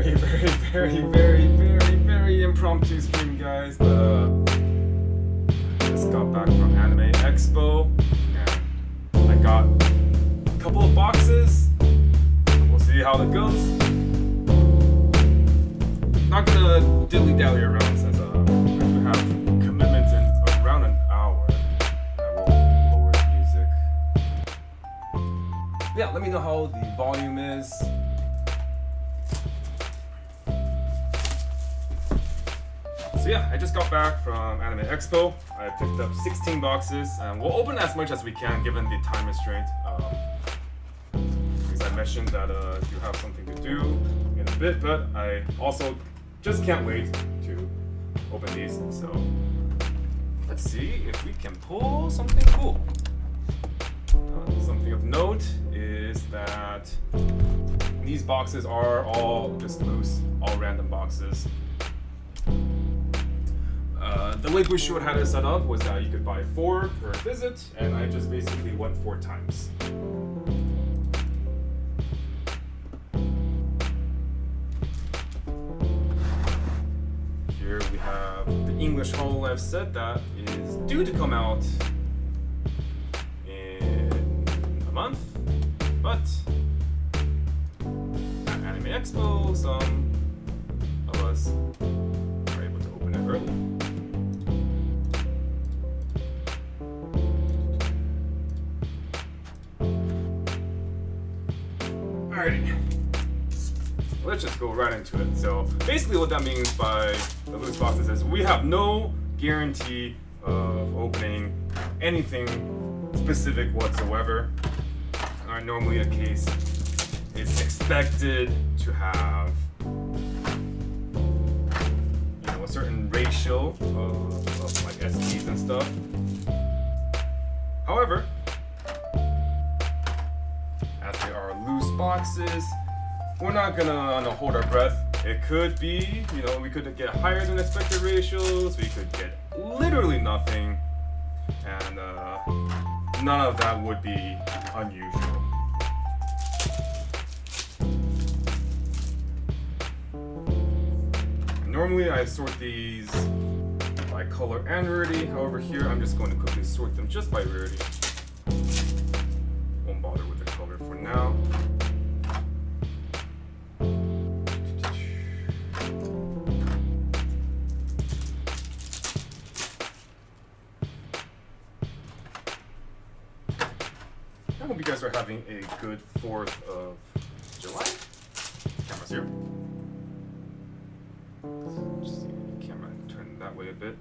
very impromptu stream, guys. But just got back from Anime Expo, and I got a couple of boxes. We'll see how that goes. Not gonna dilly-dally around since I do have commitments in around an hour. I will lower the music. Yeah, let me know how the volume is. So yeah, I just got back from Anime Expo. I picked up 16 boxes, and we'll open as much as we can given the time restraint. Because I mentioned that you have something to do in a bit, but I also just can't wait to open these. So let's see if we can pull something cool. Something of note is that these boxes are all just loose, all random boxes. The way Weiss Schwarz had it set up was that you could buy 4 per visit, and I just basically went 4 times. Here we have the English Hololive set that is due to come out in a month, but at Anime Expo, some of us are able to open it early. Alrighty, let's just go right into it. So basically what that means by the loose boxes is we have no guarantee of opening anything specific whatsoever. Normally a case is expected to have a certain ratio of like SPs and stuff. However, as they are loose boxes, we're not gonna hold our breath. It could be, we could get higher than expected ratios, we could get literally nothing, and none of that would be unusual. Normally I sort these by color and rarity, however here I'm just going to quickly sort them just by rarity. Won't bother with the color for now. I hope you guys are having a good 4th of July. Camera's here. Just see the camera turn that way a bit.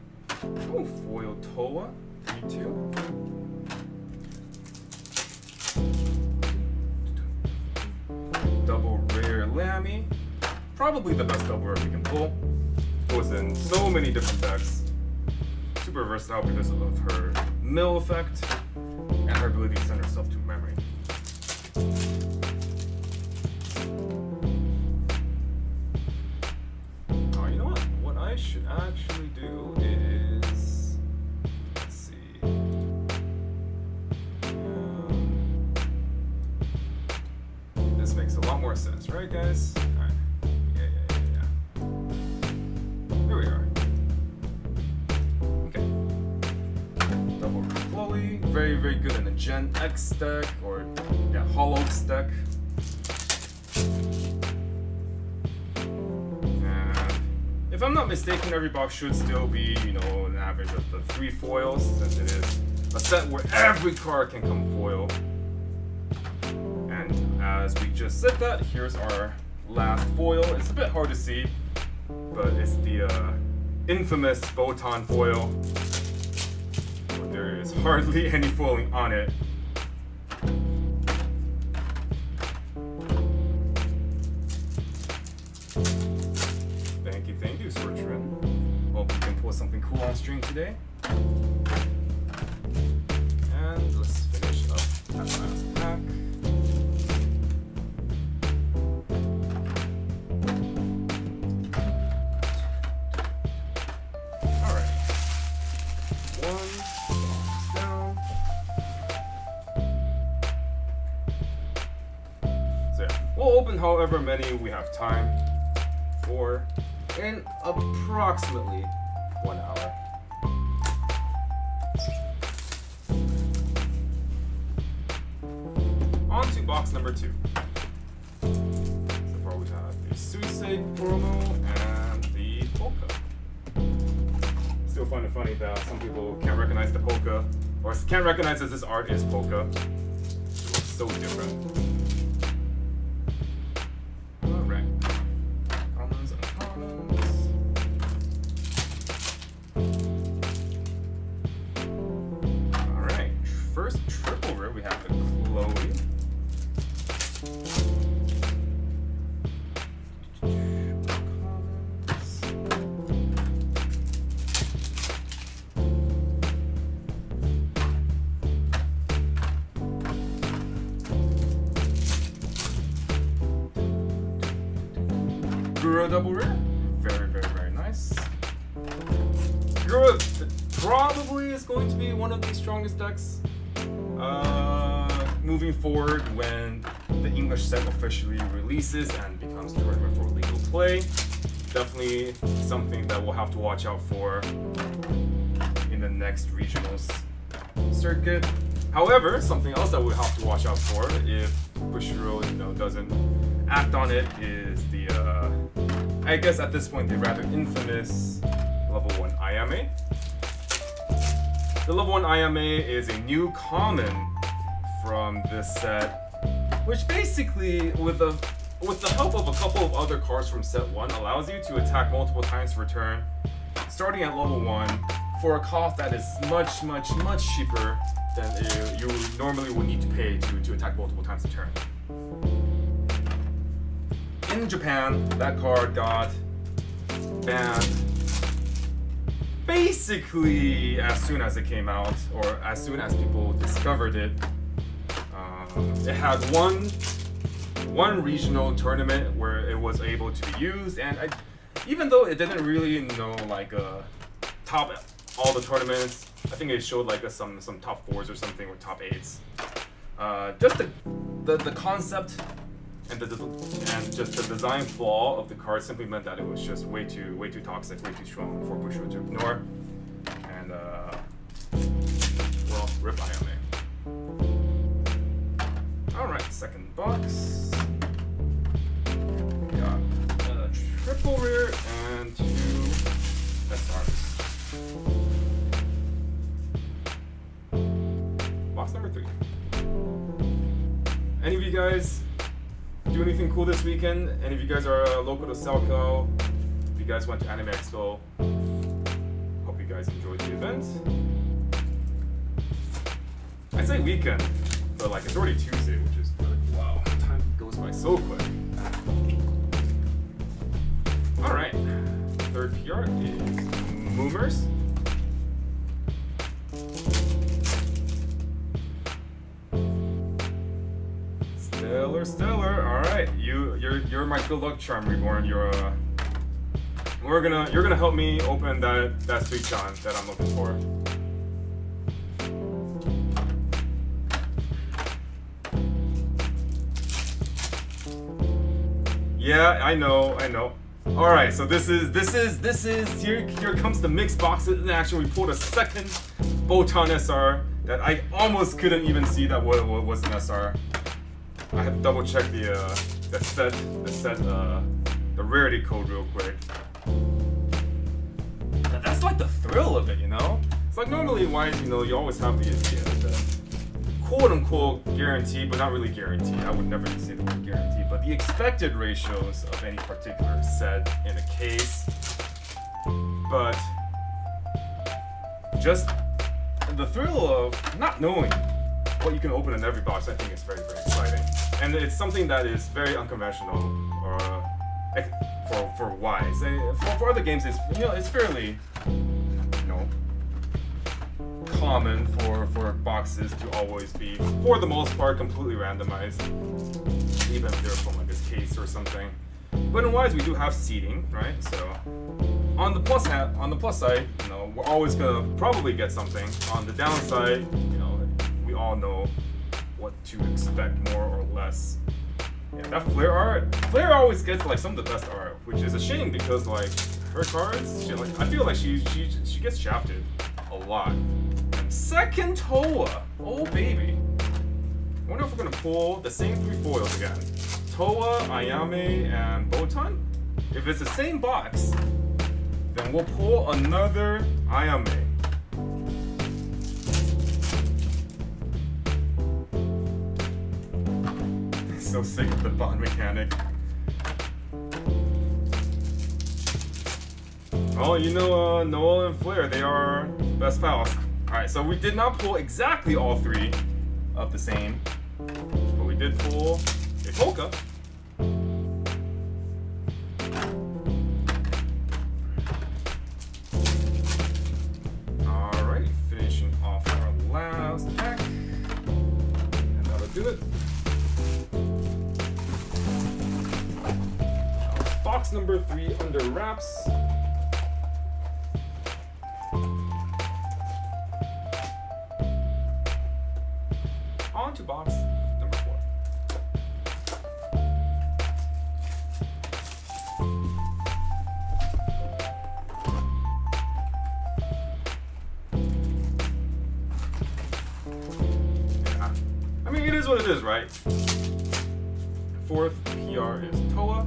Oh, foil Toa, me too. Double rare Lammy. Probably the best double rare we can pull. Goes in so many different decks. Super versatile because of her mill effect and her ability to send herself to memory. You know what I should actually do is, let's see. This makes a lot more sense, right, guys? All right. Yeah. Here we are. Okay. Double Chloe, very good in the Gen X deck, or Hollows deck. If I'm not mistaken, every box should still be, an average of the 3 foils, since it is a set where every card can come foil. And as we just said that, here's our last foil. It's a bit hard to see, but it's the infamous Botan foil. There is hardly any foiling on it. Thank you, Sortrin. Hope you can pull something cool on stream today. And let's finish up that last pack. Alright. 1 box down. So yeah, we'll open however many we have time. 4 in approximately 1 hour. On to box number 2. So far we have the Suicide promo and the polka. Still find it funny that some people can't recognize the polka, or can't recognize that this art is polka. It looks so different. Alright. Commons and commons. Alright. First triple rare, we have the Chloe. Gura double rare. Very, very, very nice. Gura probably is going to be one of the strongest decks moving forward when the English set officially releases and becomes tournament for legal play. Definitely something that we'll have to watch out for in the next regionals circuit. However, something else that we'll have to watch out for if Bushiroad, doesn't act on it is the, I guess at this point, the rather infamous level 1 IMA. The level 1 IMA is a new common from this set, which basically, with the help of a couple of other cards from set 1, allows you to attack multiple times per turn, starting at level 1, for a cost that is much, much, much cheaper than you normally would need to pay to attack multiple times a turn. In Japan, that card got banned basically as soon as it came out, or as soon as people discovered it. It had one regional tournament where it was able to be used, and even though it didn't really top all the tournaments, I think it showed like some top 4s or something, or top 8s. Just the concept and just the design flaw of the card simply meant that it was just way too toxic, way too strong for Bushiroad to ignore. And well, rip IMA. Alright, second box. We got a triple rare and 2 SRs. Box number 3. Any of you guys do anything cool this weekend? Any of you guys are local to Selco? If you guys went to Anime Expo, hope you guys enjoyed the event. I say weekend, but like it's already Tuesday, which is like, wow, time goes by so quick. Alright, third PR is Moomers. Stellar. All right, you're my good luck charm, Reborn. You're gonna help me open that sweet John that I'm looking for. Yeah, I know. All right, so this is here comes the mixed boxes in action. We pulled a second Botan SR that I almost couldn't even see that was an SR. I had to double check the rarity code real quick. That's like the thrill of it, It's like normally in Weiss, you always have the quote unquote guarantee, but not really guarantee. I would never say the word guarantee, but the expected ratios of any particular set in a case. But just the thrill of not knowing what you can open in every box, I think is very, very exciting. And it's something that is very unconventional for Weiss. For other games, it's fairly common for boxes to always be, for the most part, completely randomized, even if they're from like this case or something. But in Weiss, we do have seeding, right? So on the plus side, we're always gonna probably get something. On the downside, we all know what to expect more or less. Yeah, that Flare art. Flare always gets like some of the best art, which is a shame because like her cards, I feel like she gets shafted a lot. And second Toa, oh baby. I wonder if we're gonna pull the same 3 foils again. Toa, Ayame, and Botan. If it's the same box, then we'll pull another Ayame. So sick of the bond mechanic. Oh, you know, Noel and Flare, they are best pals. Alright, so we did not pull exactly all 3 of the same, but we did pull a polka. Alright, finishing off our last pack. And that'll do it. Box number 3 under wraps. On to box number 4. Yeah. I mean, it is what it is, right? 4th PR is Toa.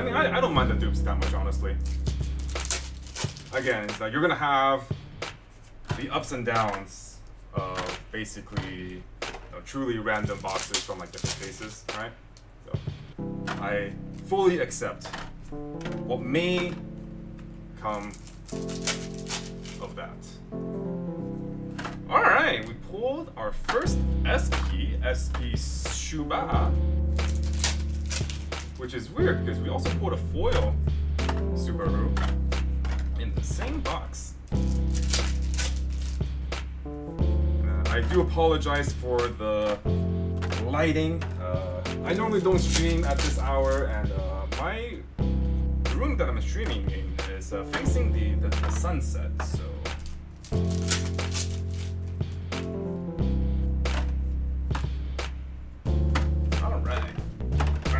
I don't mind the dupes that much, honestly. Again, it's like you're gonna have the ups and downs of basically truly random boxes from like different faces, right? So I fully accept what may come of that. All right, we pulled our first SP Shuba. Which is weird because we also pulled a foil Subaru in the same box. I do apologize for the lighting. I normally don't stream at this hour, and the room that I'm streaming in is facing the sunset, so.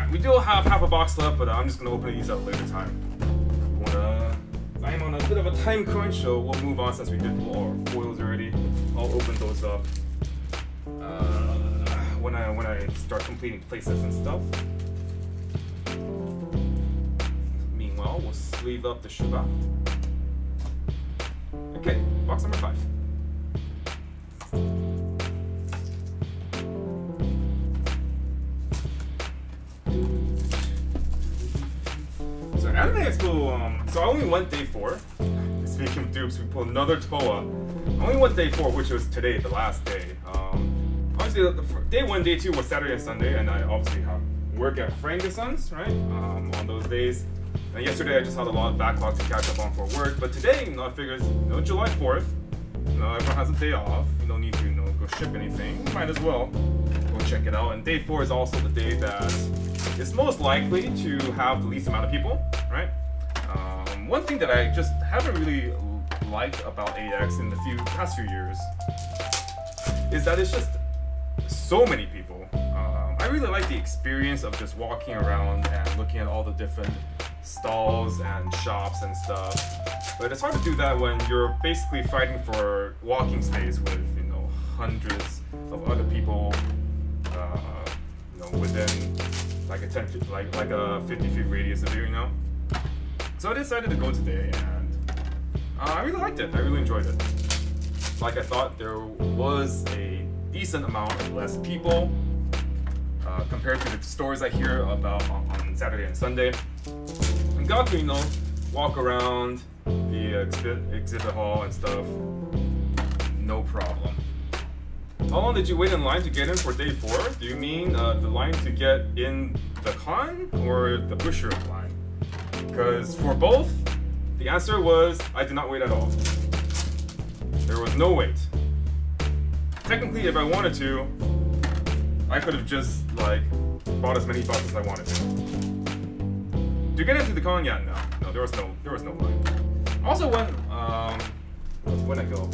We do have half a box left, but I'm just gonna open these at a later time. I'm on a bit of a time crunch, so we'll move on since we did pull all our foils already. I'll open those up when I start completing playsets and stuff. Meanwhile, we'll sleeve up the Shuba. Okay, box number 5. Anime Expo, so I only went day 4. Speaking of dupes, we pulled another Toa. I only went day 4, which was today, the last day. Obviously, day 1, day 2 was Saturday and Sunday, and I obviously have work at Frank & Sons, right, on those days. And yesterday, I just had a lot of backlog to catch up on for work. But today, I figured, July 4th, everyone has a day off. You don't need to, go ship anything. Might as well go check it out. And day 4 is also the day that is most likely to have the least amount of people, right? One thing that I just haven't really liked about AX in the past few years is that it's just so many people. I really like the experience of just walking around and looking at all the different stalls and shops and stuff. But it's hard to do that when you're basically fighting for walking space with, hundreds of other people, within like a 10 feet, like a 50 feet radius of you, So I decided to go today, and I really liked it. I really enjoyed it. Like I thought, there was a decent amount of less people compared to the stories I hear about on Saturday and Sunday. And got to, walk around the exhibit hall and stuff. No problem. How long did you wait in line to get in for day 4? Do you mean the line to get in the con or the Busher line? Because for both, the answer was I did not wait at all. There was no wait. Technically, if I wanted to, I could have just bought as many bucks as I wanted to. To get into the con, yeah, no, there was no line. Also when I go,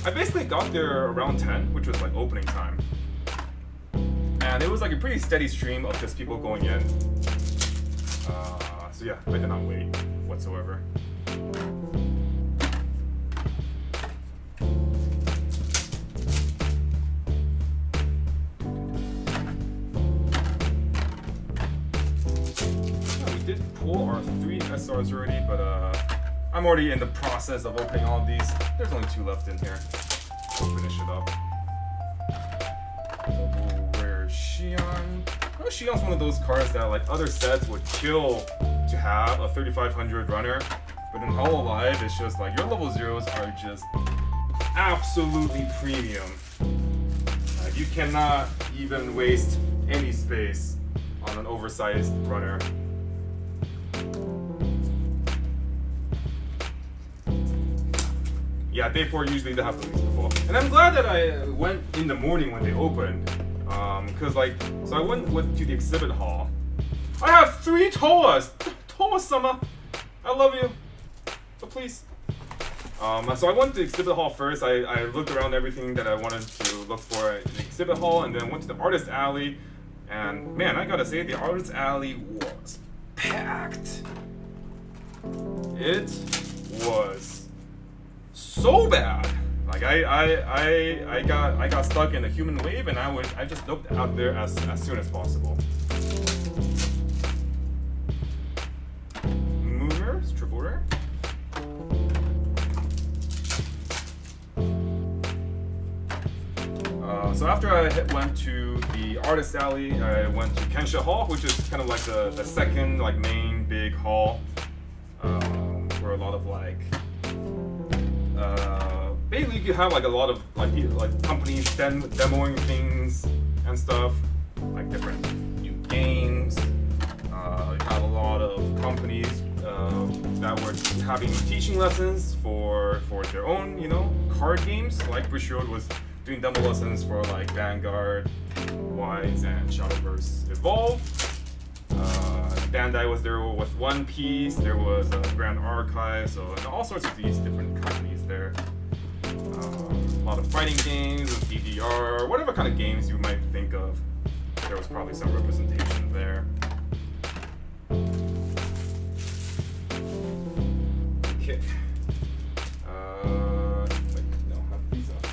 I basically got there around 10, which was like opening time. And it was like a pretty steady stream of just people going in. So yeah, I did not wait whatsoever. We did pull our 3 SRs already, but I'm already in the process of opening all of these. There's only 2 left in here. We'll finish it up. Rare Xion. Oh, Xion's one of those cards that like other sets would kill to have a 3500 runner, but in Hololive it's just like your level 0s are just absolutely premium. You cannot even waste any space on an oversized runner. Yeah, day 4 usually they have the least before. And I'm glad that I went in the morning when they opened. Because so I went to the exhibit hall. I have 3 Toas! Toa-sama! I love you. So please. So I went to the exhibit hall first. I looked around everything that I wanted to look for in the exhibit hall, and then went to the artist alley. And man, I gotta say, the artist alley was packed. It was so bad. Like I got stuck in the human wave, and I just looked out there as soon as possible. Mooners, triple rare. So after I went to the artist alley, I went to Kensha Hall, which is kind of like the second like main big hall, where a lot of like basically you have like a lot of like companies demoing things and stuff, like different new games. You had a lot of companies that were having teaching lessons for their own, card games. Like Bushiroad was doing demo lessons for like Vanguard, Weiss, and Shadowverse Evolve. Bandai was there with One Piece. There was a Grand Archive, so and all sorts of these different companies there. A lot of fighting games, DDR, whatever kind of games you might think of. There was probably some representation there. Okay. Wait, no, have these up.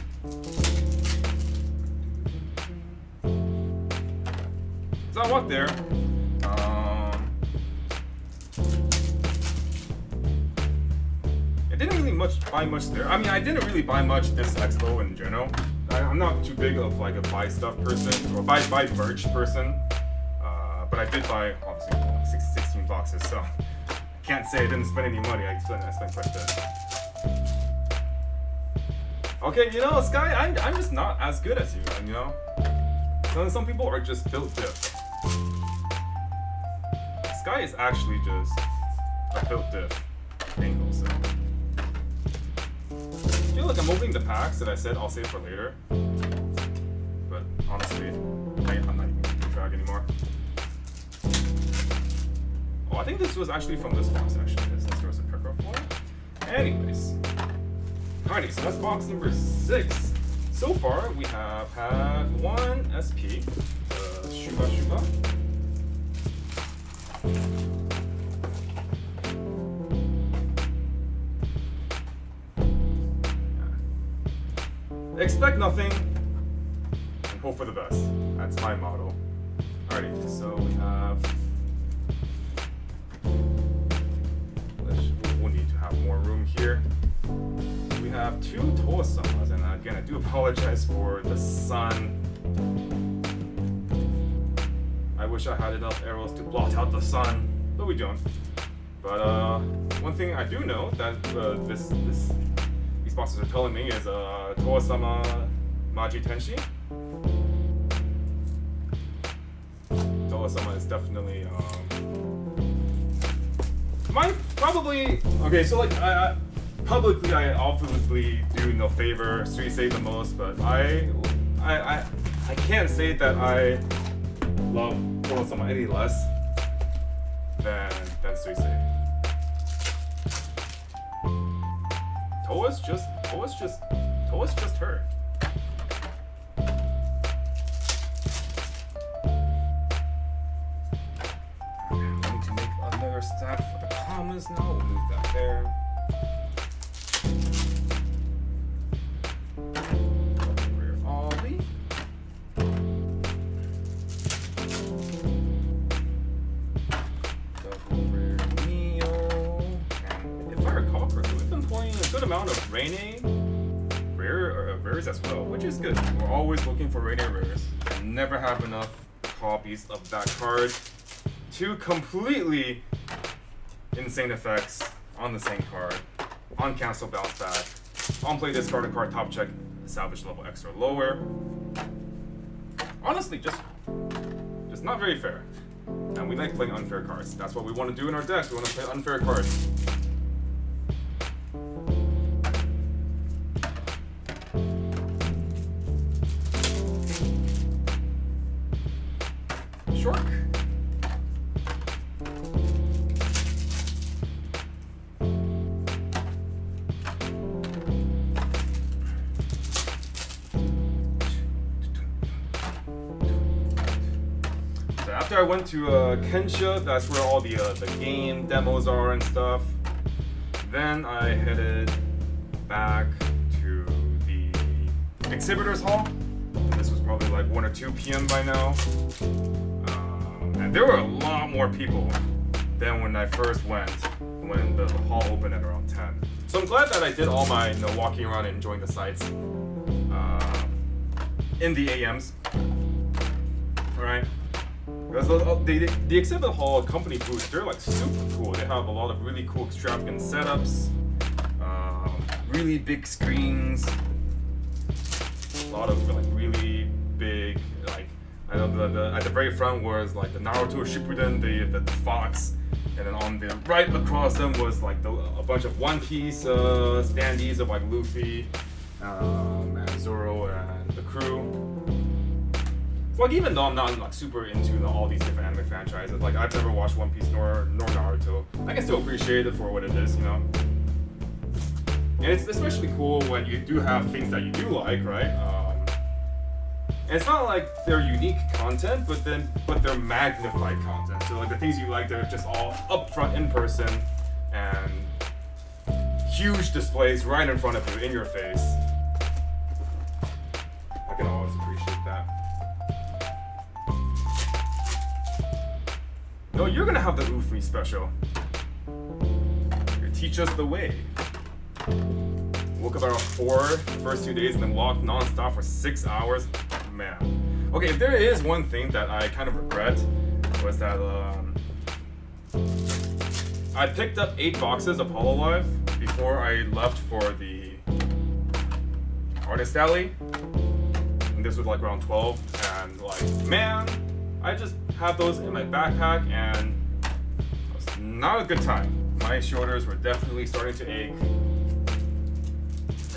So I walked there. I didn't really buy much there. I mean, I didn't really buy much this expo in general. I'm not too big of like a buy stuff person or buy merch person. But I did buy obviously 16 boxes, so I can't say I didn't spend any money. I spent quite a bit. Okay, Sky, I'm just not as good as you, Some people are just built diff. Sky is actually just a built diff angle, so. I feel like I'm opening the packs that I said I'll save for later. But honestly, I'm not even keeping track anymore. Oh, I think this was actually from this box, actually. Since there was a Pekka foil. Anyways. Alrighty, so that's box number 6. So far, we have had 1 SP, Shuba. Expect nothing and hope for the best. That's my motto. Alrighty, so we have. We'll need to have more room here. We have 2 Toa-samas, and again, I do apologize for the sun. I wish I had enough arrows to blot out the sun, but we don't. But one thing I do know that these boxes are telling me is Toa-sama Maji Tenshi. Toa-sama is definitely probably okay. So like publicly, I obviously do no favor Suisei the most, but I can't say that I love Toa-sama any less than Suisei. Toa's just her. I need to make another stack for the commas now. We'll move that there. Rear ollie. Double rear neo. And if I recall correctly, we've been playing a good amount of rares as well, which is good. We're always looking for rare rares. And never have enough copies of that card to completely insane effects on the same card, on cancel bounce back, on play discard a card, top check, salvage level X or lower. Honestly, just not very fair. And we like playing unfair cards. That's what we want to do in our decks. We want to play unfair cards. Shark. So after I went to Kensha, that's where all the game demos are and stuff. Then I headed back to the exhibitors hall. This was probably like 1 or 2 p.m. by now. And there were a lot more people than when I first went, when the hall opened at around 10. So I'm glad that I did all my walking around and enjoying the sights in the AMs. Alright? Because the exhibit hall company booths, they're like super cool. They have a lot of really cool extravagant setups, really big screens, a lot of like really big, like, I know at the very front was like the Naruto Shippuden, the fox, and then on the right across them was like a bunch of One Piece standees of like Luffy, and Zoro and the crew. So, like, even though I'm not like super into all these different anime franchises, like I've never watched One Piece nor Naruto, I can still appreciate it for what it is, you know. And it's especially cool when you do have things that you do like, right? And it's not like they're unique content, but they're magnified content. So like the things you like, they're just all up front in person and huge displays right in front of you, in your face. I can always appreciate that. No, you're gonna have the Ufri special. You teach us the way. Woke up around 4 first 2 days and then walked non-stop for 6 hours. Man. Okay, if there is one thing that I kind of regret was that I picked up 8 boxes of Hololive before I left for the artist alley. And this was like around 12, and like, man, I just had those in my backpack and it was not a good time. My shoulders were definitely starting to ache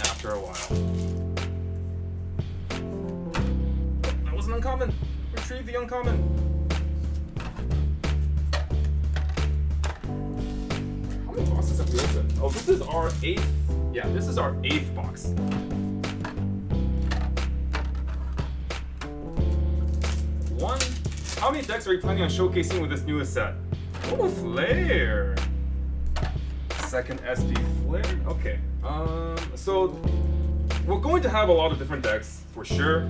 after a while. That was an uncommon. Retrieve the uncommon. How many boxes have we opened? Oh, this is our 8th. Yeah, this is our 8th box. One. How many decks are you planning on showcasing with this newest set? Oh, Flare. Second SP Flare. Okay. So we're going to have a lot of different decks for sure.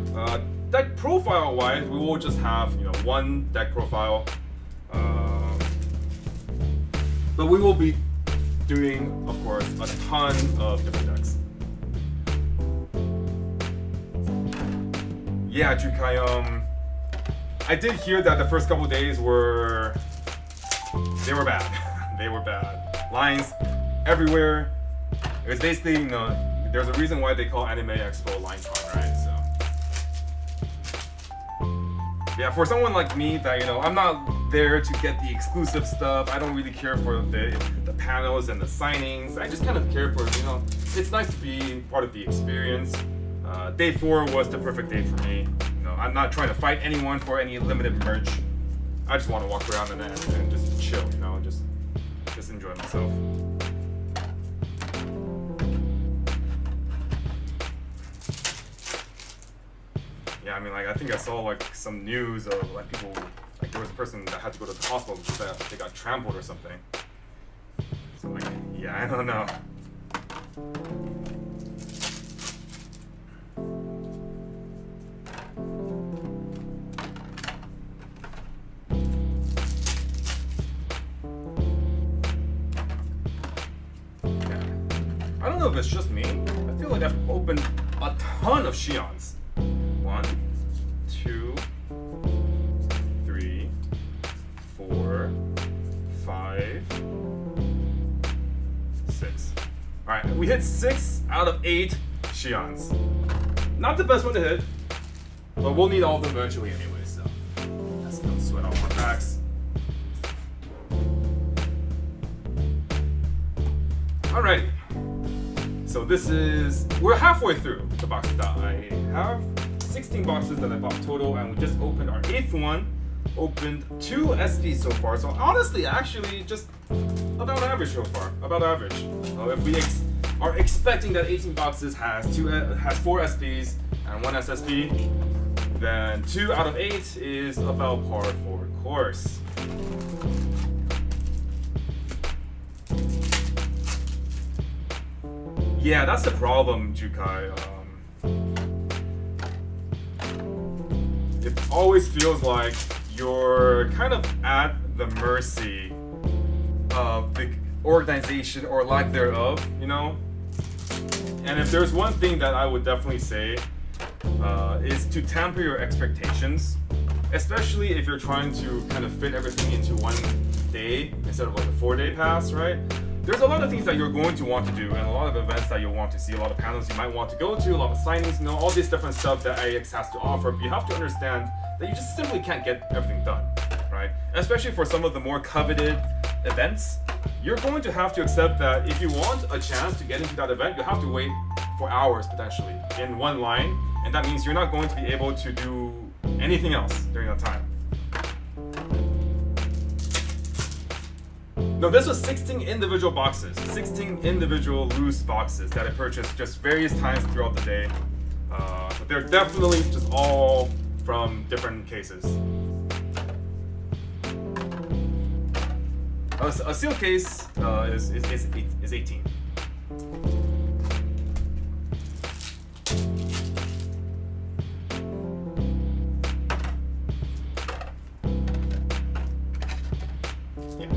Deck profile wise, we will just have one deck profile. But we will be doing, of course, a ton of different decks. Yeah, Jukayum. I did hear that the first couple days were bad. They were bad. Lines everywhere. It was basically, there's a reason why they call Anime Expo LineCon, right? So yeah, for someone like me that I'm not there to get the exclusive stuff. I don't really care for the panels and the signings. I just kind of care for it's nice to be part of the experience. Day 4 was the perfect day for me. I'm not trying to fight anyone for any limited merch. I just want to walk around and just chill, just enjoy myself. Yeah, I mean, like, I think I saw like some news of like people, like there was a person that had to go to the hospital because they got trampled or something. So like, yeah, I don't know. I don't know if it's just me. I feel like I've opened a ton of Shions. 1, 2, 3, 4, 5, 6. Alright, we hit 6 out of 8 Shions. Not the best one to hit, but we'll need all of them eventually anyway, so let's don't sweat off our backs. Alrighty. So this is, we're halfway through the boxes that I have. 16 boxes that I bought total, and we just opened our 8th one. Opened 2 SPs so far. So honestly, actually, just about average so far. About average. If we are expecting that 18 boxes has 4 SPs and 1 SSP, then 2 out of 8 is about par for the course. Yeah, that's the problem, Jukai. It always feels like you're kind of at the mercy of the organization or lack thereof, you know? And if there's one thing that I would definitely say is to temper your expectations, especially if you're trying to kind of fit everything into one day instead of like a 4-day pass, right? There's a lot of things that you're going to want to do, and a lot of events that you'll want to see, a lot of panels you might want to go to, a lot of signings, you know, all this different stuff that AX has to offer. But you have to understand that you just simply can't get everything done, right? Especially for some of the more coveted events, you're going to have to accept that if you want a chance to get into that event, you have to wait for hours potentially in one line, and that means you're not going to be able to do anything else during that time. No, this was 16 individual boxes, 16 individual loose boxes that I purchased just various times throughout the day. But they're definitely just all from different cases. A seal case is 18.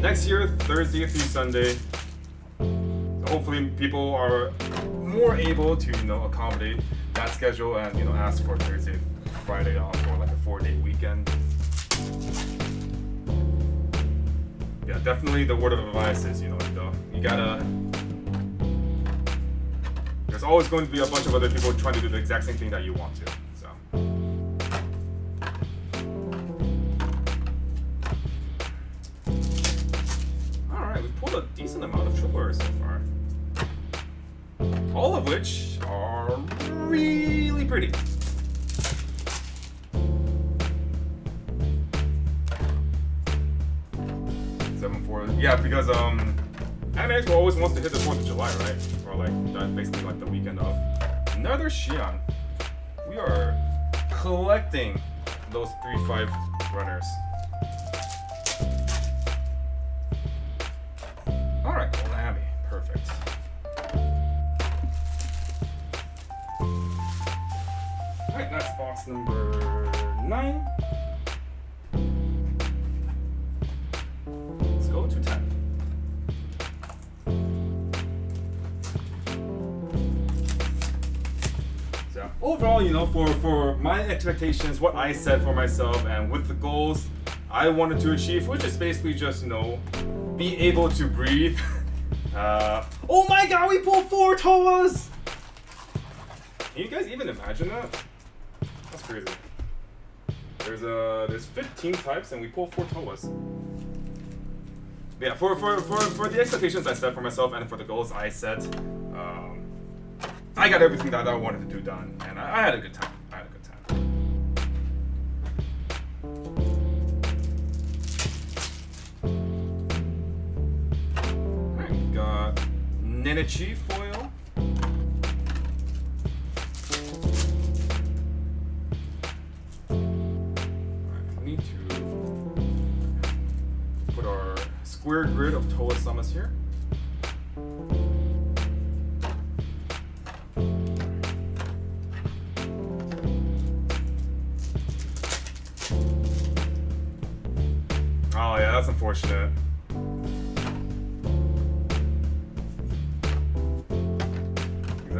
Next year, Thursday through Sunday. So hopefully people are more able to, you know, accommodate that schedule and, you know, ask for Thursday, Friday off for like a 4-day weekend. Yeah, definitely the word of advice is, you know, you gotta, there's always going to be a bunch of other people trying to do the exact same thing that you want to, so. A decent amount of triplers so far, all of which are really pretty. 7-4, yeah, because Anime Expo always wants to hit the 4th of July, right? Or like basically like the weekend of. Another Shion. We are collecting those 3-5 runners. Alright, Konami. Perfect. Alright, that's box number 9. Let's go to 10. So overall, you know, for my expectations, what I set for myself and with the goals I wanted to achieve, which is basically just, you know, be able to breathe. Oh my god, we pulled 4 Toas! Can you guys even imagine that? That's crazy. There's 15 types and we pulled 4 Toas. Yeah, for the expectations I set for myself and for the goals I set, I got everything that I wanted to do done, and I had a good time. Got Nenichi foil. square grid of Toa-sama's here. Oh yeah, that's unfortunate.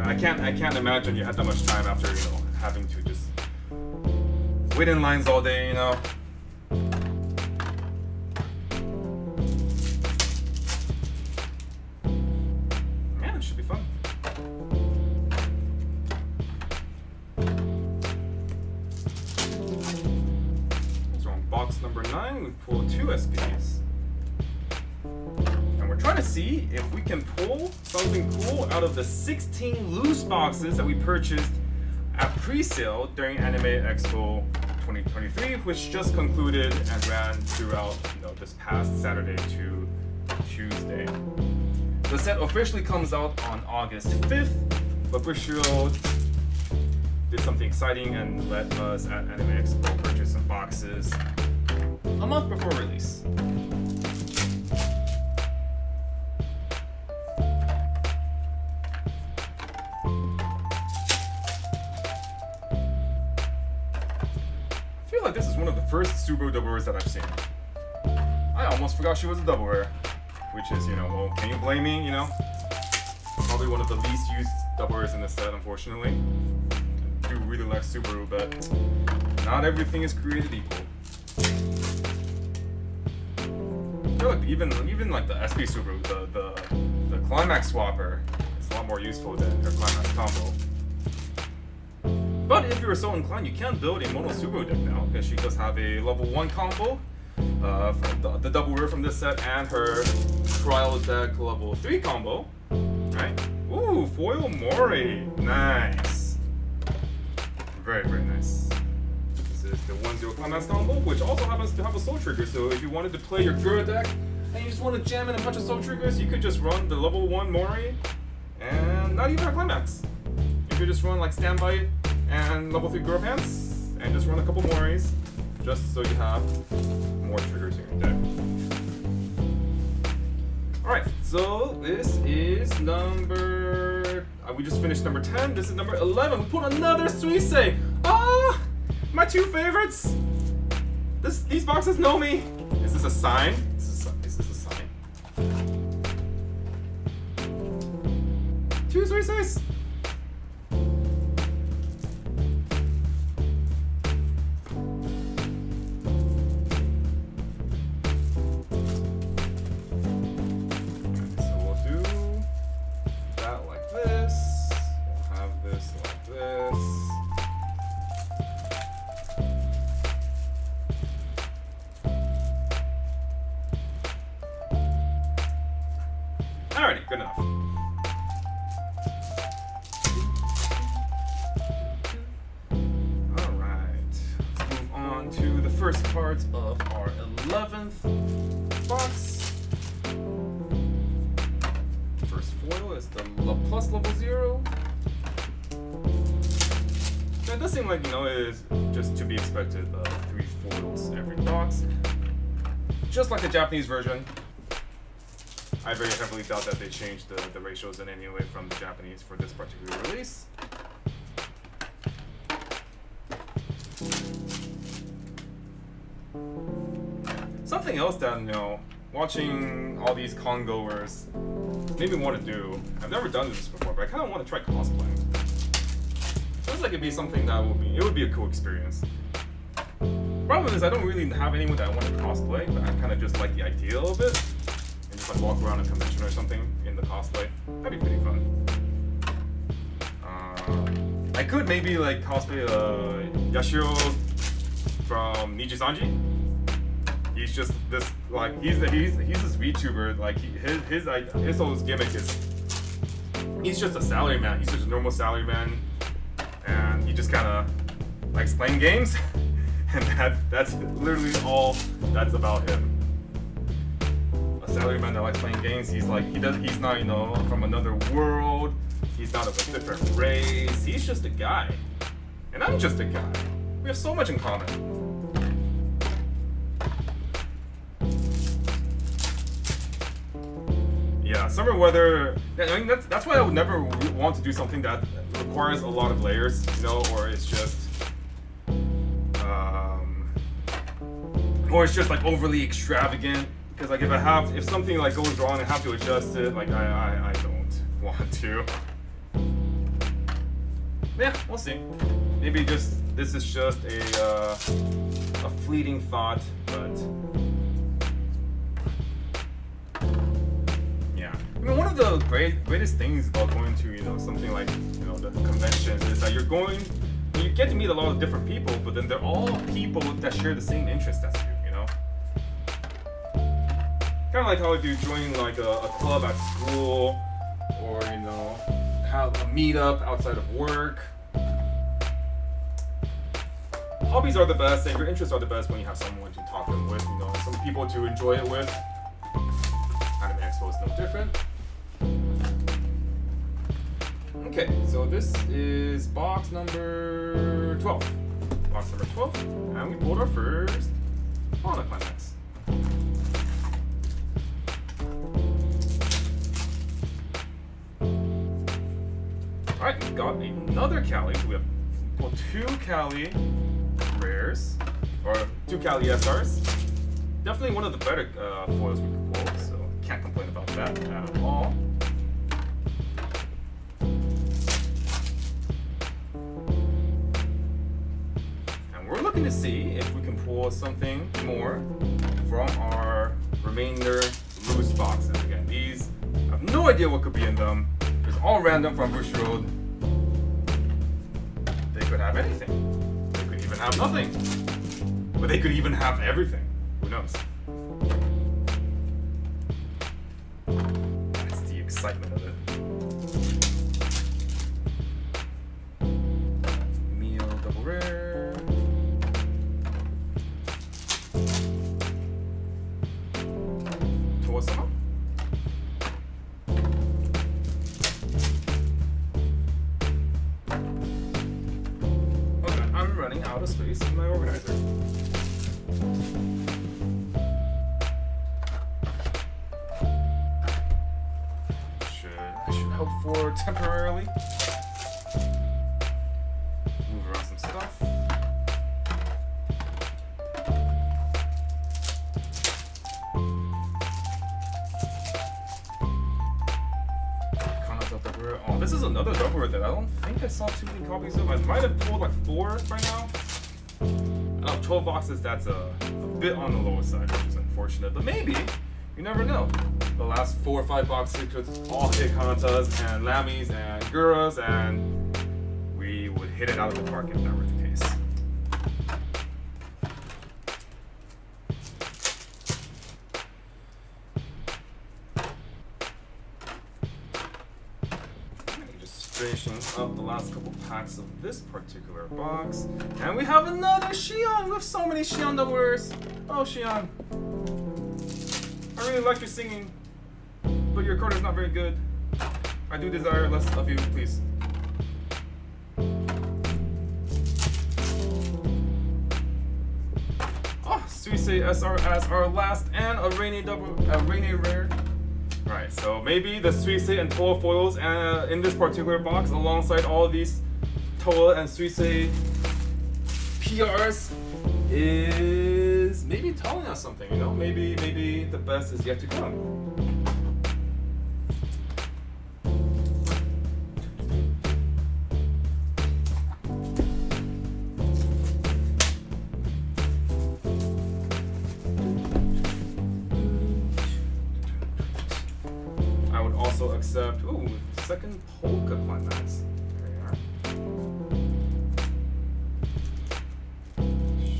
I can't imagine you had that much time after, you know, having to just wait in lines all day, you know. Yeah, it should be fun. So on box number 9, we pull 2 SPs. And we're trying to see if we can pull something cool out of the 16 loose boxes that we purchased at pre-sale during Anime Expo 2023, which just concluded and ran throughout, you know, this past Saturday to Tuesday. The set officially comes out on August 5th, but Bushiroad did something exciting and let us at Anime Expo purchase some boxes a month before release. Like this is one of the first Subaru double rares that I've seen. I almost forgot she was a double rare, which is, you know, well, can you blame me? You know, probably one of the least used double rares in this set, unfortunately. I do really like Subaru, but not everything is created equal. I feel like even like the SP Subaru, the Climax Swapper is a lot more useful than her Climax Combo. But if you were so inclined, you can build a mono Subaru deck now, because she does have a level 1 combo, from the double rare from this set, and her trial deck level 3 combo, right? Ooh, foil Mori, nice. Very, very nice. This is the 1-0 Climax combo, which also happens to have a soul trigger, so if you wanted to play your Gura deck, and you just want to jam in a bunch of soul triggers, you could just run the level 1 Mori, and not even a Climax. You could just run like Standby and level 3 Gura Pants, and just run a couple Moris, just so you have more triggers in your deck. Alright, so this is number... we just finished number 10, this is number 11. We pulled another Suisei! Ah! My 2 favorites! These boxes know me! Is this a sign? Is this a sign? 2 Suiseis! Alrighty, good enough. Alright, let's move on to the first part of our 11th box. First foil is the Plus level 0. It does seem like, you know, it is just to be expected, 3 foils every box. Just like the Japanese version. I very heavily doubt that they changed the ratios in any way from the Japanese for this particular release. Something else that, you know, watching all these con goers made me want to do. I've never done this before, but I kind of want to try cosplaying. Feels like it'd be something that would be a cool experience. Problem is, I don't really have anyone that I want to cosplay, but I kind of just like the idea of it. And just like walk around a convention or something in the cosplay. That'd be pretty fun. I could maybe like cosplay Yashiro from Niji Sanji. He's just this like he's this VTuber, like his whole gimmick is he's just a salaryman. He's just a normal salaryman, and he just kind of likes playing games, and that's literally all that's about him. A salaryman that likes playing games. He's not, you know, from another world. He's not of a different race. He's just a guy, and I'm just a guy. We have so much in common. Yeah, summer weather. I mean, that's why I would never want to do something that requires a lot of layers, you know, or it's just like overly extravagant. Because like if something like goes wrong and have to adjust it, like I don't want to. Yeah, we'll see. Maybe this is just a fleeting thought, but yeah. I mean, one of the greatest things about going to, you know, something like, you know, the conventions is that you get to meet a lot of different people, but then they're all people that share the same interests as you know. Kind of like how if you join like a club at school, or you know, have a meetup outside of work. Hobbies are the best, and your interests are the best when you have someone to talk them with, you know, some people to enjoy it with. Anime Expo is no different. Okay, so this is box number 12. Box number 12, and we pulled our first Fauna Climax. Alright, we got another Cali. So we have pulled 2 Cali rares, or 2 Cali SRs. Definitely one of the better foils we could pull, so can't complain about that at all. And we're looking to see if we can pull something more from our remainder loose boxes. Again, these, I have no idea what could be in them. It's all random from Bush Road. They could have anything. They could even have nothing. But they could even have everything. Who knows? That's the excitement of it. Meal double rare. Toasama. Running out of space in my organizer. I should help for temporarily. Move around some stuff. Oh, this is another double that I don't think I saw too many copies of. I might have pulled like 4 by now. Out of 12 boxes, that's a bit on the lower side, which is unfortunate. But maybe, you never know. The last 4 or 5 boxes could all hit Kanatas and Lamis and Guras, and we would hit it out of the park if that were the case. Finishing up the last couple packs of this particular box, and we have another Shion. We have so many Shion doublers. Oh, Shion, I really like your singing, but your card is not very good. I do desire less of you, please. Oh, Suisei SR as our last, and a rainy rare. Alright, so maybe the Suisei and Toa foils in this particular box, alongside all of these Toa and Suisei PRs, is maybe telling us something, you know? Maybe the best is yet to come. Accept, ooh, second polka climax. There you are.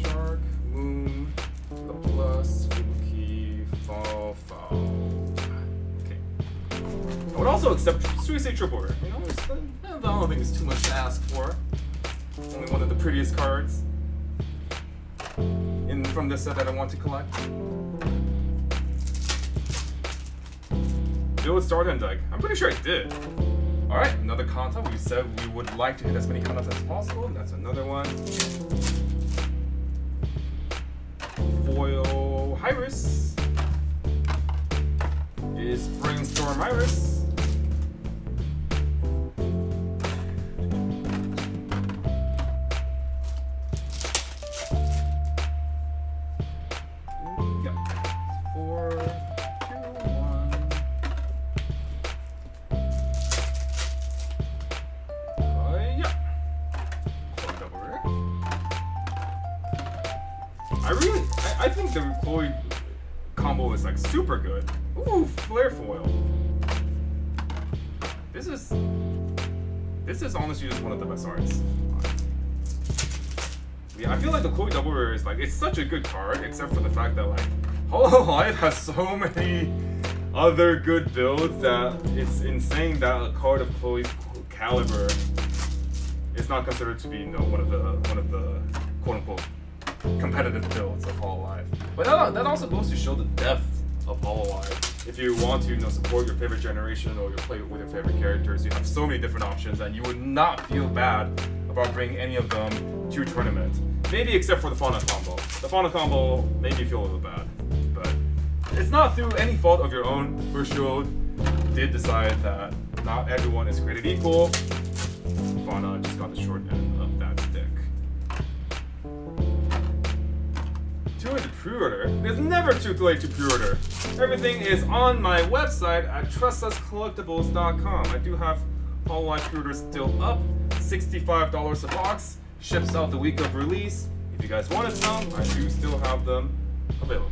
Shark, Moon, the Plus, Fubuki, Fall. Okay. I would also accept Suisei Triple Rare. You know, I don't think it's too much to ask for. Only one of the prettiest cards from this set that I want to collect. Build Stardom deck. I'm pretty sure I did. Alright, another Kanta. We said we would like to hit as many Kantas as possible. That's another one. Foil Hyris. is Brainstorm Iris. I think the Chloe combo is like super good. Ooh, flare foil. This is honestly just one of the best arts. Yeah, I feel like the Chloe double rare is like, it's such a good card, except for the fact that like Hololive has so many other good builds that it's insane that a card of Chloe's caliber is not considered to be, you know, one of the quote unquote competitive builds of Hololive. But that also goes to show the depth of Hololive. If you want to, you know, support your favorite generation or you play with your favorite characters, you have so many different options and you would not feel bad about bringing any of them to your tournament. Maybe except for the Fauna combo. The Fauna combo made me feel a little bad, but it's not through any fault of your own. Virtual did decide that not everyone is created equal. Fauna just got the short end of that stick. Too late to pre-order? It's never too late to pre-order. Everything is on my website at tressascollectibles.com. I do have Hololive pre-orders still up. $65 a box. Ships out the week of release. If you guys wanted some, I do still have them available.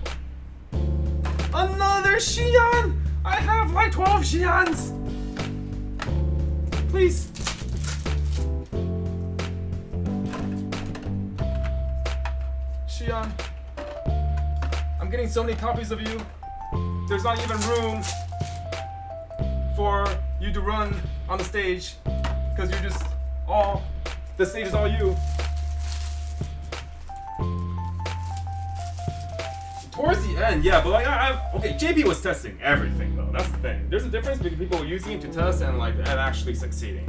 Another Xian! I have like 12 Xians! Please. Xian. I'm getting so many copies of you. There's not even room for you to run on the stage because you're just the stage is all you. Towards the end, yeah, but like okay, JP was testing everything though. That's the thing. There's a difference between people using it to test and actually succeeding.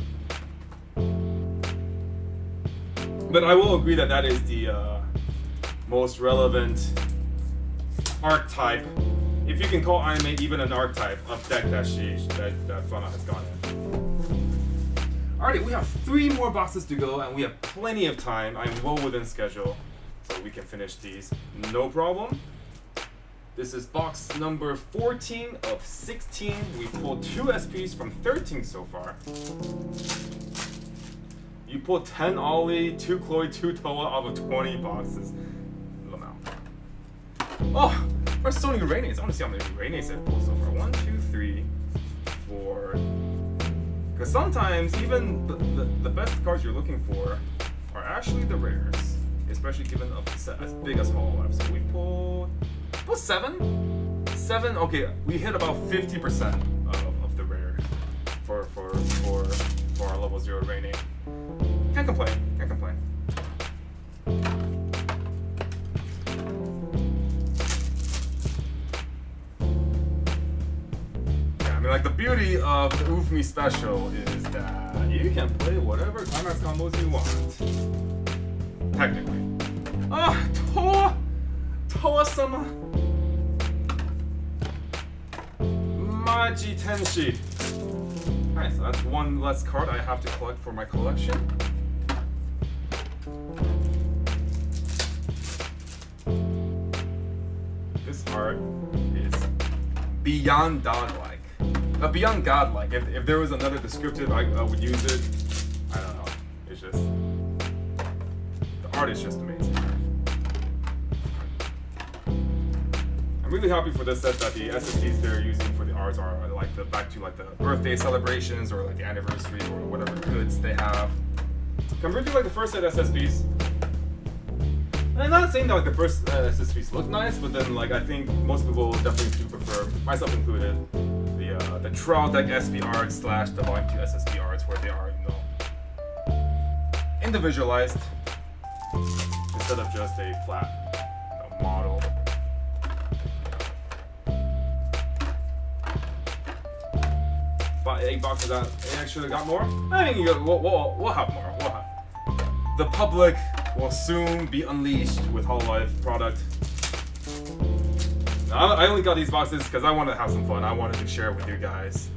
But I will agree that that is the most relevant archetype, if you can call anime even an archetype of deck that Fauna has gone in. Alrighty, we have 3 more boxes to go and we have plenty of time. I'm well within schedule, so we can finish these, no problem. This is box number 14 of 16. We pulled 2 SPs from 13 so far. You pulled 10 Ollie, 2 Chloe, 2 Toa out of 20 boxes. Oh, where's Sony Reines? I want to see how many Reines I've pulled so far. 1, 2, 3, 4. Because sometimes even the best cards you're looking for are actually the rares, especially given a set as big as Hololive. So we pulled 7? 7? Okay, we hit about 50% of the rare for our level 0 Reine. Can't complain. Can't complain. Like the beauty of the UFMI special is that you can play whatever climax combos you want. Technically. Toa-sama. Maji Tenshi. Alright, so that's 1 less card I have to collect for my collection. This art is beyond godlike. Beyond godlike. If there was another descriptive, I would use it. I don't know. It's just the art is just amazing. I'm really happy for this set that the SSDs they're using for the arts are like back to like the birthday celebrations or like the anniversary or whatever goods they have. Compared to like the first set SSBs. And I'm not saying that like the first SSBs look nice, but then like I think most people definitely do prefer, myself included, the Trial Deck SB arts / the Volume 2 SSB arts where they are, you know, individualized instead of just a flat, you know, model. But 8 boxes out. Actually got more. I mean, we'll have more. We'll have. The public will soon be unleashed with Hololive product. I only got these boxes because I wanted to have some fun. I wanted to share it with you guys.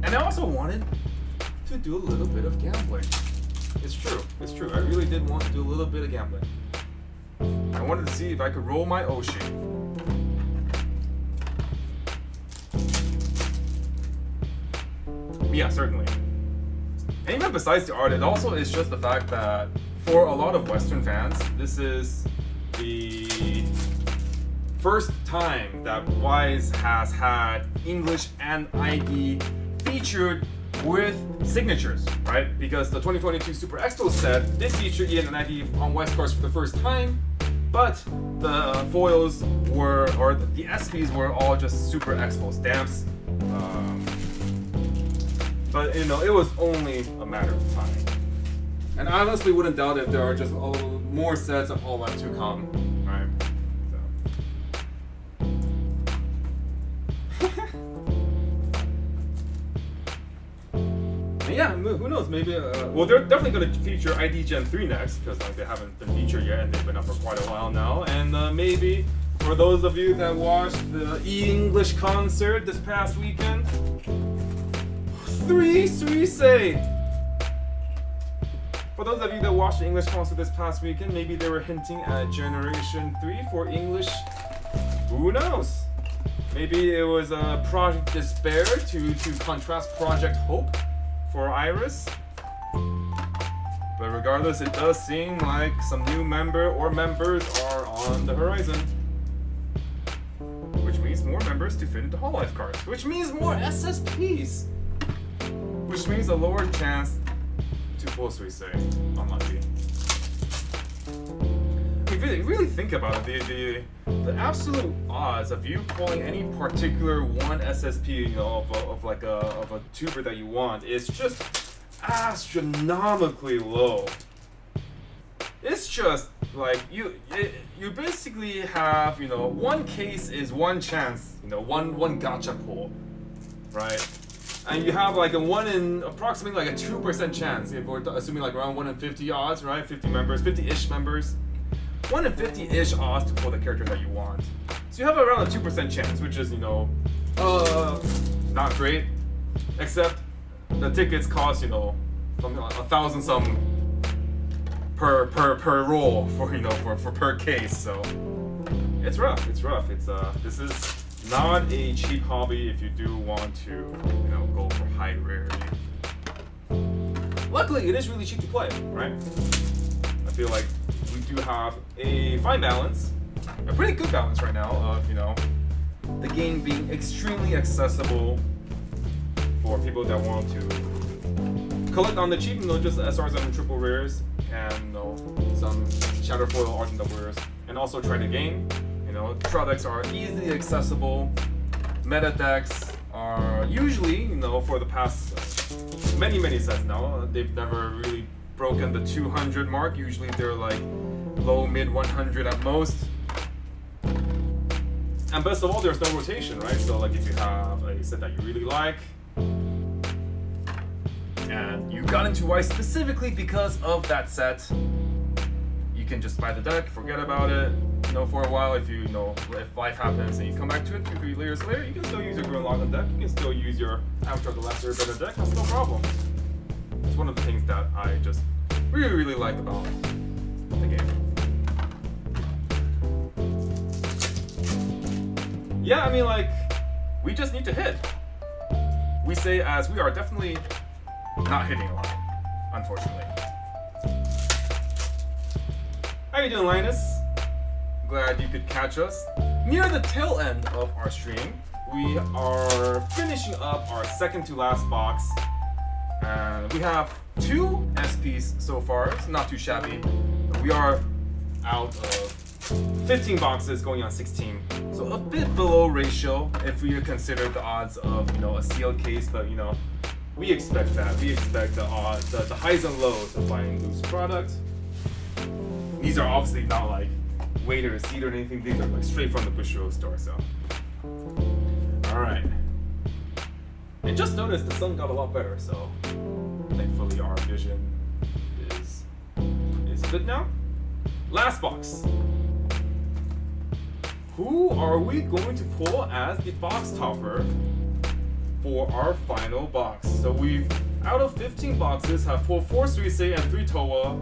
And I also wanted to do a little bit of gambling. It's true. It's true. I really did want to do a little bit of gambling. I wanted to see if I could roll my Oshi. Yeah, certainly. And even besides the art, it also is just the fact that for a lot of Western fans, this is the first time that Weiss has had English and ID featured with signatures, right? Because the 2022 Super Expo set did feature EN and ID on Weiss cards for the first time, but the foils were, or the SPs were all just Super Expo stamps. But you know, it was only a matter of time. And I honestly wouldn't doubt if there are just more sets of all that to come, right? So. Yeah, who knows? Maybe. Well, they're definitely going to feature ID Gen 3 next because like they haven't been featured yet, and they've been up for quite a while now. And maybe for those of you that watched the English concert this past weekend. For those of you that watched the English concert this past weekend, maybe they were hinting at Generation 3 for English. Who knows? Maybe it was a Project Despair to contrast Project Hope for Iris. But regardless, it does seem like some new member or members are on the horizon. Which means more members to fit into Hololive cards. Which means more SSPs. Which means a lower chance to pull Suisei, unlucky. If you really think about it, the absolute odds of you pulling any particular one SSP, you know, of a tuber that you want is just astronomically low. It's just like you basically have, you know, one case is one chance, you know, one gacha pull, right? And you have like approximately like a 2% chance, if we're assuming like around 1 in 50 odds, right? 50 members, 50-ish members. 1 in 50-ish odds to pull the character that you want. So you have around a 2% chance, which is, you know, not great. Except the tickets cost, you know, something like 1,000 some per roll for, you know, for per case. So it's rough. It's this is not a cheap hobby if you do want to, you know, go for high rarity. Luckily, it is really cheap to play, right? I feel like we do have a fine balance, a pretty good balance right now of, you know, the game being extremely accessible for people that want to collect on the cheap, you know, just SRs and triple rares, and, you know, some shadow foil art and double rares, and also try the game. You know, trial decks are easily accessible. Meta decks are usually, you know, for the past many sets now, they've never really broken the 200 mark. Usually they're like low, mid 100 at most. And best of all, there's no rotation, right? So like if you have a set that you really like, and you got into Weiss specifically because of that set, you can just buy the deck, forget about it. You know, for a while, if if life happens and you come back to it 2-3 years later, you can still use your Gurren Lagann deck. You can still use your Avatar of the Last Airbender deck. That's no problem. It's one of the things that I just really like about the game. Yeah, I mean, like, we just need to hit. We say as we are definitely not hitting a lot, unfortunately. How you doing, Linus? Glad you could catch us. Near the tail end of our stream, we are finishing up our second to last box. And we have 2 SPs so far. It's not too shabby. We are out of 15 boxes going on 16. So a bit below ratio if we consider the odds of, you know, a sealed case, but you know, we expect that. We expect the odds, the highs and lows of buying loose product. These are obviously not like wait or receipt or anything. These are like straight from the Bushiroad store. So, all right. And just noticed the sun got a lot better. So, thankfully our vision is good now. Last box. who are we going to pull as the box topper for our final box? So we've, out of 15 boxes, have pulled 4 Suisei and 3 Towa,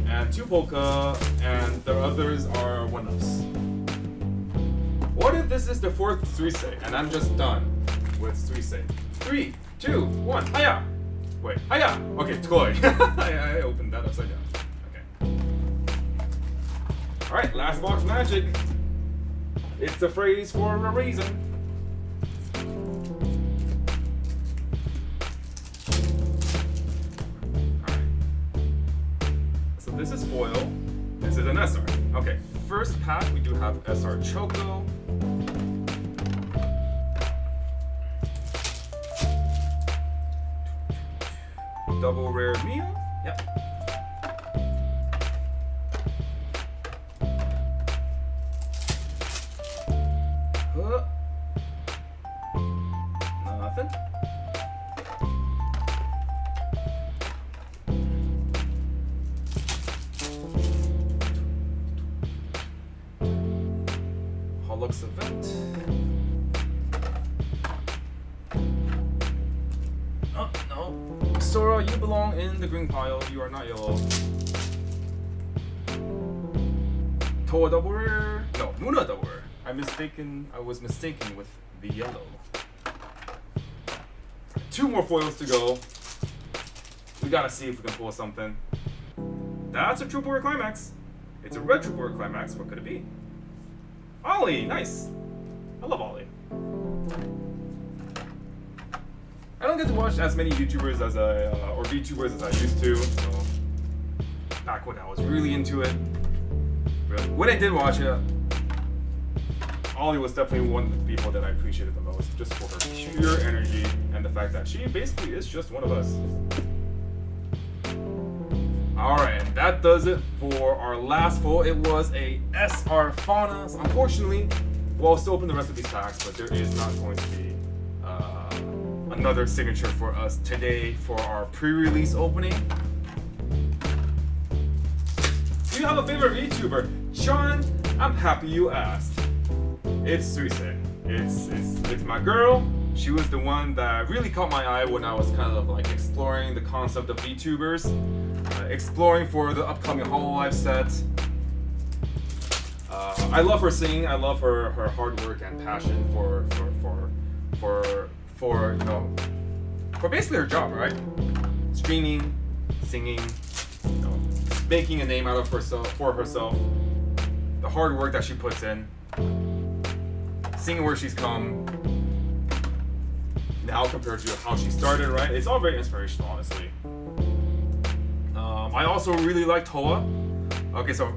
and 2 Polka, and the others are 1-ups. What if this is the 4th Suisei, and I'm just done with Suisei? 3, 2, 1, hiya! Wait, hiya! Okay, toy. I opened that upside down. Alright, last box magic. It's a phrase for a reason. Alright. So this is foil. This is an SR. Okay, first pack we do have SR Choco. Double rare Mia. Yep. Nothing. Holux event. Oh no. Sora, you belong in the green pile. You are not yellow. Toa double rare. No, Muna double rare. I was mistaken with the yellow. 2 more foils to go. We gotta see if we can pull something. That's a Trooper Climax. It's a red Trooper Climax. What could it be? Ollie, nice. I love Ollie. I don't get to watch as many YouTubers as or VTubers as I used to. So back when I was really into it. But when I did watch it, Ollie was definitely one of the people that I appreciated the most, just for her pure energy and the fact that she basically is just one of us. Alright, and that does it for our last pull. It was a SR Fauna. So unfortunately, we'll still open the rest of these packs, but there is not going to be another signature for us today for our pre-release opening. Do you have a favorite VTuber? Sean, I'm happy you asked. It's Suisei. It's my girl. She was the one that really caught my eye when I was kind of like exploring the concept of VTubers, exploring for the upcoming Hololive set. I love her singing. I love her hard work and passion for you know, for basically her job, right? Streaming, singing, you know, making a name out of herself for herself. The hard work that she puts in. Seeing where she's come now compared to how she started, right? It's all very inspirational, honestly. I also really like Toa. Okay, so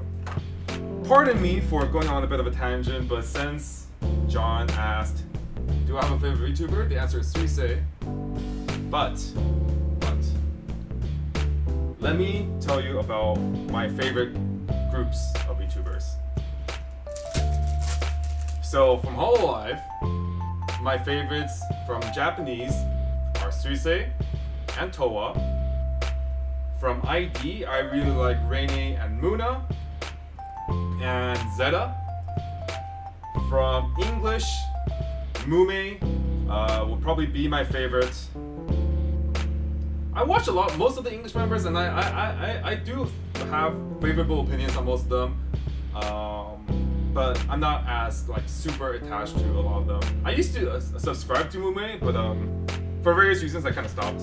pardon me for going on a bit of a tangent, but since John asked, do I have a favorite VTuber? The answer is Suisei. But, let me tell you about my favorite groups of VTubers. So from Hololive, my favorites from Japanese are Suisei and Towa. From ID, I really like Reine and Muna and Zeta. From English, Mume would probably be my favorite. I watch most of the English members, and I do have favorable opinions on most of them. But I'm not as like super attached to a lot of them. I used to subscribe to Mume, but for various reasons I kind of stopped.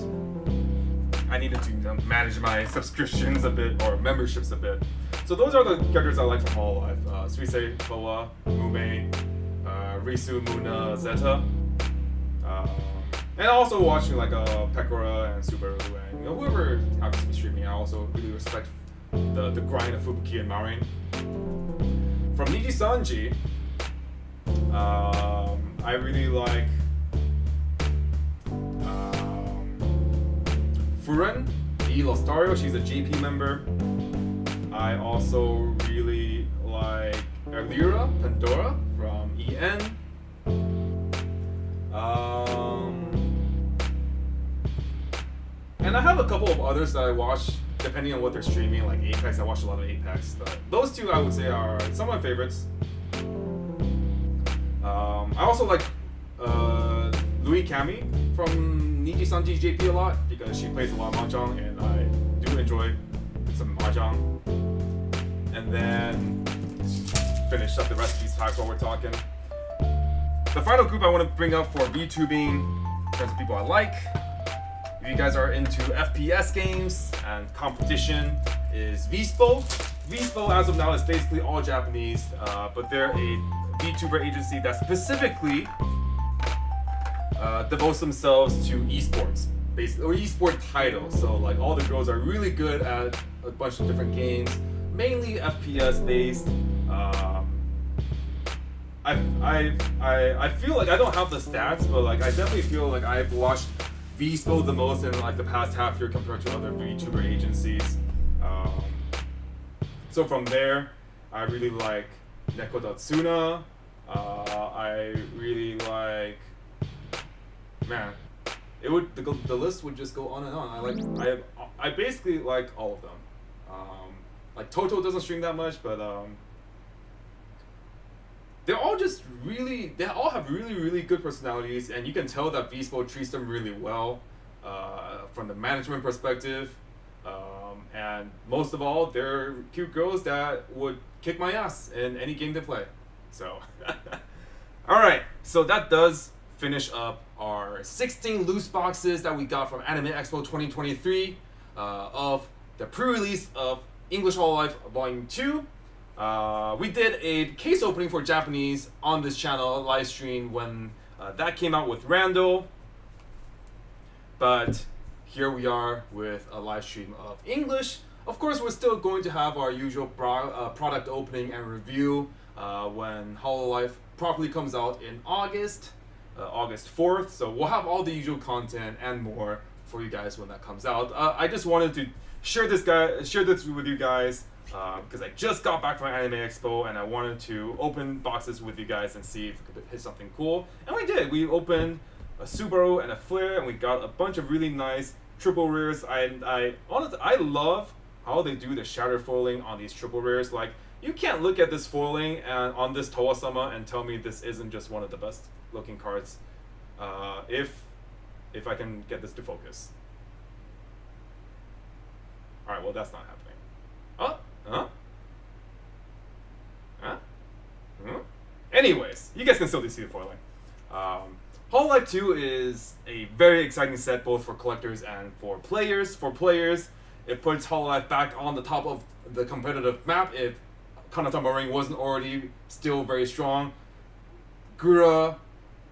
I needed to manage my subscriptions a bit, or memberships a bit. So those are the characters I like from Hololive. Suisei, Towa, Mume, Risu, Muna, Zeta. And also watching like Pekora and Subaru and whoever happens to be streaming. I also really respect the grind of Fubuki and Marin. From Niji Sanji, I really like Furen, E. Lostario. She's a JP member. I also really like Elira Pandora from EN. And I have a couple of others that I watch depending on what they're streaming, like Apex. I watch a lot of Apex, but those two I would say are some of my favorites. I also like Louis Kami from Niji-san JP a lot because she plays a lot of mahjong, and I do enjoy some mahjong. And then finish up the recipes pack while we're talking. The final group I want to bring up for VTubing, in terms of people I like, if you guys are into FPS games and competition, is Vispo. Vispo, as of now, is basically all Japanese, but they're a VTuber agency that specifically devotes themselves to esports, or esport titles. So like all the girls are really good at a bunch of different games, mainly FPS based. I feel like I don't have the stats, but like I definitely feel like I've watched Vispo the most in like the past half year compared to other VTuber agencies. So from there, I really like Neko Datsuna. I really like, man, the list would just go on and on. I basically like all of them. Like Toto doesn't stream that much, but they all have really good personalities, and you can tell that Vispo treats them really well from the management perspective. And most of all, they're cute girls that would kick my ass in any game they play. So, alright, so that does finish up our 16 loose boxes that we got from Anime Expo 2023 of the pre-release of English Hololive Volume 2. We did a case opening for Japanese on this channel, live stream, when that came out with Rando. But here we are with a live stream of English. Of course, we're still going to have our usual product opening and review when Hololive properly comes out in August 4th. So we'll have all the usual content and more for you guys when that comes out. I just wanted to share this with you guys because I just got back from Anime Expo and I wanted to open boxes with you guys and see if we could hit something cool. And we did. We opened a Subaru and a Flare, and we got a bunch of really nice triple rares. I honestly, I love how they do the shatter foiling on these triple rares. Like, you can't look at this foiling and on this Towa-sama and tell me this isn't just one of the best looking cards. If I can get this to focus. Alright, well that's not happening. Anyways, you guys can still see the foiling. Hololive 2 is a very exciting set both for collectors and for players. For players, it puts Hololive back on the top of the competitive map if Kanatama Ring wasn't already still very strong. Gura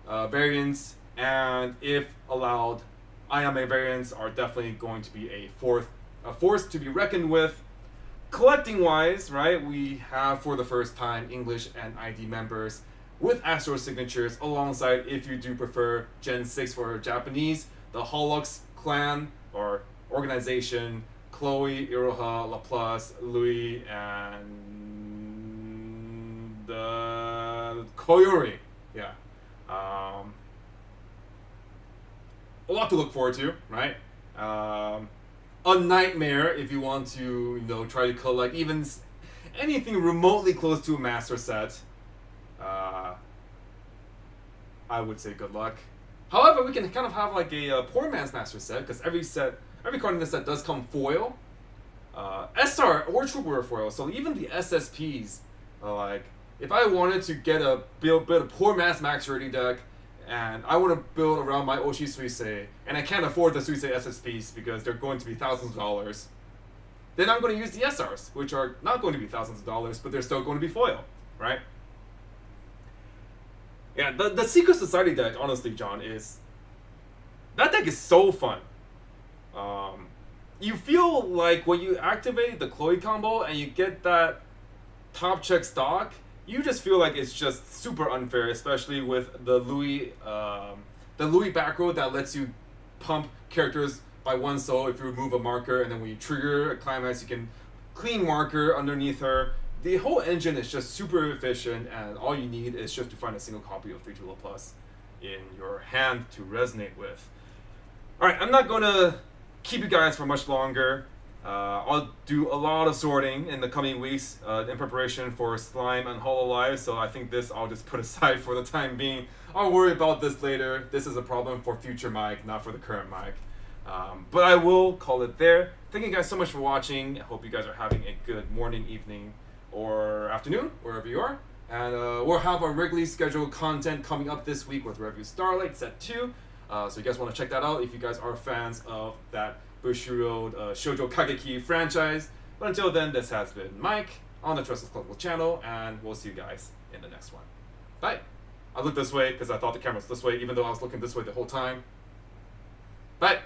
variants, and if allowed, Ayame variants are definitely going to be a force to be reckoned with. Collecting wise, right, we have for the first time English and ID members with Astro signatures alongside, if you do prefer Gen 6 for Japanese, the Holux clan or organization, Chloe, Iroha, Laplace, Louis, and Koyori. Yeah. A lot to look forward to, right? A nightmare if you want to, try to collect even anything remotely close to a master set. I would say good luck. However, we can kind of have like a poor man's master set, because every card in this set does come foil, SR or Trooper foil. So even the SSPs, like if I wanted to get build a poor man's max ready deck, and I want to build around my Oshi Suisei, and I can't afford the Suisei SSPs because they're going to be thousands of dollars, then I'm going to use the SRs, which are not going to be thousands of dollars, but they're still going to be foil, right? Yeah, the Secret Society deck, honestly, John, that deck is so fun. You feel like when you activate the Chloe combo and you get that top check stock, you just feel like it's just super unfair, especially with the Louis back row that lets you pump characters by one soul if you remove a marker, and then when you trigger a climax, you can clean marker underneath her. The whole engine is just super efficient, and all you need is just to find a single copy of 3 Tula Plus in your hand to resonate with. Alright, I'm not going to keep you guys for much longer. I'll do a lot of sorting in the coming weeks in preparation for Slime and Hololive, so I think this I'll just put aside for the time being. I'll worry about this later. This is a problem for future mic, not for the current mic. But I will call it there. Thank you guys so much for watching. I hope you guys are having a good morning, evening, or afternoon, wherever you are. And we'll have our regularly scheduled content coming up this week with Review Starlight Set 2. So you guys want to check that out if you guys are fans of that Bushiroad Shoujo Kageki franchise. But until then, this has been Mike on the Tressa's Collectibles channel, and we'll see you guys in the next one. Bye! I looked this way because I thought the camera was this way, even though I was looking this way the whole time. Bye!